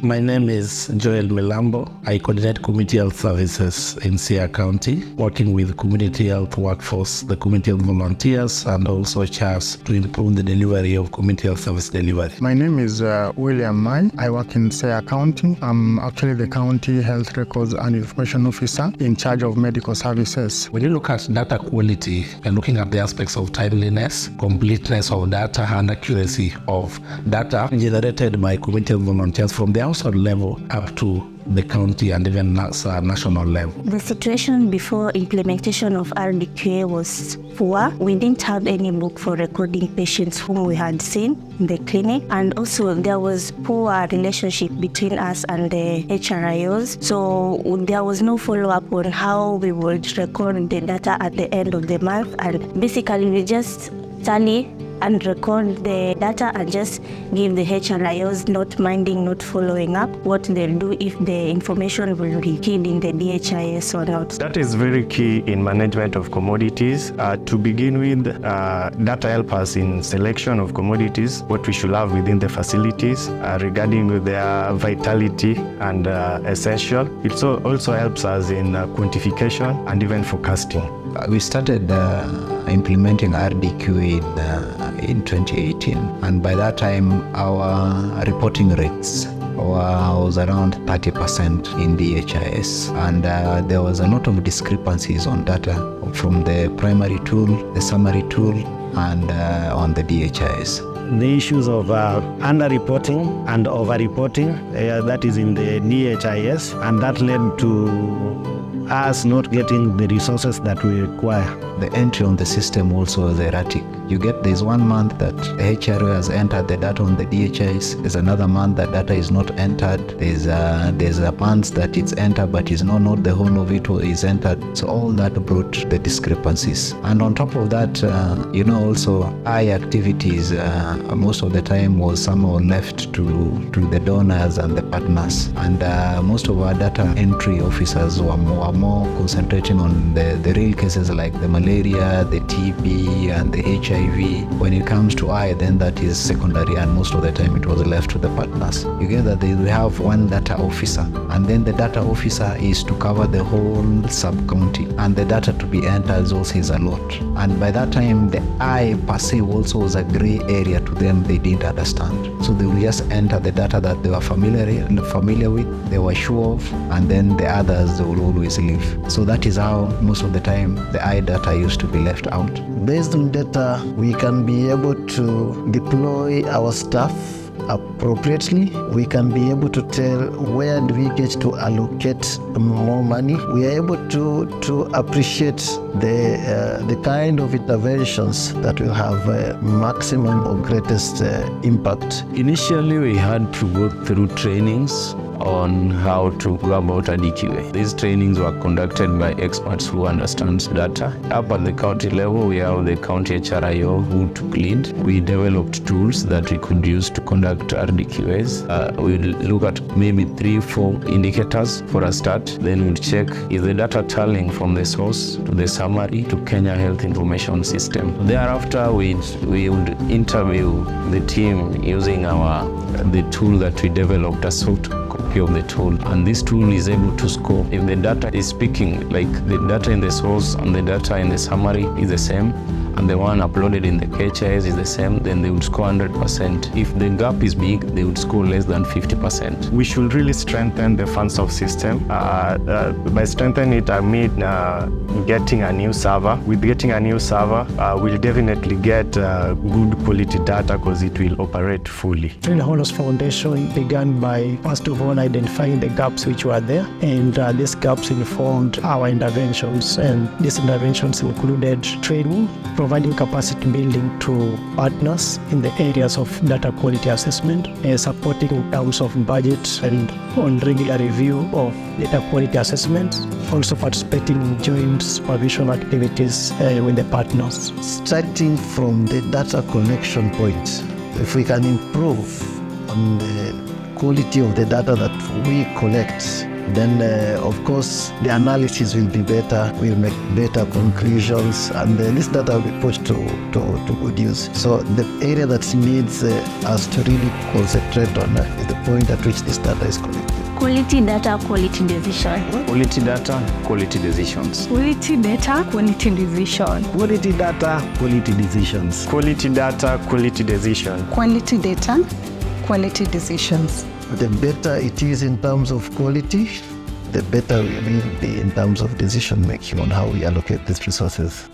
My name is Joel Milambo. I coordinate community health services in Sia County, working with community health workforce, the community health volunteers, and also CHAS to improve the delivery of community health service delivery. My name is William Mai. I work in Sia County. I'm actually the County Health Records and Information Officer in charge of medical services. When you look at data quality, you're looking at the aspects of timeliness, completeness of data, and accuracy of data generated by community health volunteers from the household level up to the county and even national level. The situation before implementation of RDQA was poor. We didn't have any book for recording patients whom we had seen in the clinic, and also there was poor relationship between us and the HRIOs. So there was no follow-up on how we would record the data at the end of the month, and basically we just tally and record the data and just give the HRIOs, not minding, not following up what they'll do if the information will be keyed in the DHIS or not. That is very key in management of commodities. To begin with, data help us in selection of commodities, what we should have within the facilities regarding their vitality and essential. It also helps us in quantification and even forecasting. We started implementing RDQA in 2018, and by that time our reporting rates was around 30% in DHIS, and there was a lot of discrepancies on data from the primary tool, the summary tool, and on the DHIS. The issues of underreporting and overreporting, that is in the DHIS, and that led to us not getting the resources that we require. The entry on the system also is erratic. There's 1 month that the HRO has entered the data on the DHIS, there's another month that data is not entered, there's a month that it's entered but is not the whole of it is entered. So all that brought the discrepancies. And on top of that, also high activities most of the time was somehow left to the donors and the partners. And most of our data entry officers were more concentrating on the real cases like the malaria, the TB, and the HIV. When it comes to I, then that is secondary, and most of the time it was left to the partners. You get that we have one data officer, and then the data officer is to cover the whole sub-county, and the data to be entered also is a lot. And by that time, the I per se also was a gray area to them. They didn't understand. So they will just enter the data that they were familiar with, they were sure of, and then the others they will always leave. So that is how most of the time the I data used to be left out. Based on data, we can be able to deploy our staff appropriately. We can be able to tell where do we get to allocate more money. We are able to appreciate the kind of interventions that will have maximum or greatest impact. Initially, we had to go through trainings on how to go about RDQA. These trainings were conducted by experts who understand data. Up at the county level, we have the county HRIO who took lead. We developed tools that we could use to conduct RDQAs. We'll look at maybe 3-4 indicators for a start. Then we'll check is the data tallying from the source to the summary to Kenya Health Information System. Thereafter, we would interview the team using the tool that we developed, a soft copy of the tool, and this tool is able to score if the data is speaking, like the data in the source and the data in the summary is the same, and the one uploaded in the KHIS is the same, then they would score 100%. If the gap is big, they would score less than 50%. We should really strengthen the funds of system. By strengthening it, I mean getting a new server. With getting a new server, we'll definitely get good quality data because it will operate fully. The Holos Foundation began by, first of all, identifying the gaps which were there, and these gaps informed our interventions, and these interventions included training, providing capacity building to partners in the areas of data quality assessment, supporting in terms of budget and on regular review of data quality assessments, also participating in joint supervision activities with the partners. Starting from the data collection point, if we can improve on the quality of the data that we collect, then of course the analysis will be better, we'll make better conclusions, and this data will be put to good use. So the area that needs us to really concentrate on is the point at which this data is collected. Quality data, quality decision. Quality data, quality decisions. Quality data, quality decision. Quality data, quality decisions. Quality data, quality decision. Quality data, quality decisions. The better it is in terms of quality, the better we will be in terms of decision making on how we allocate these resources.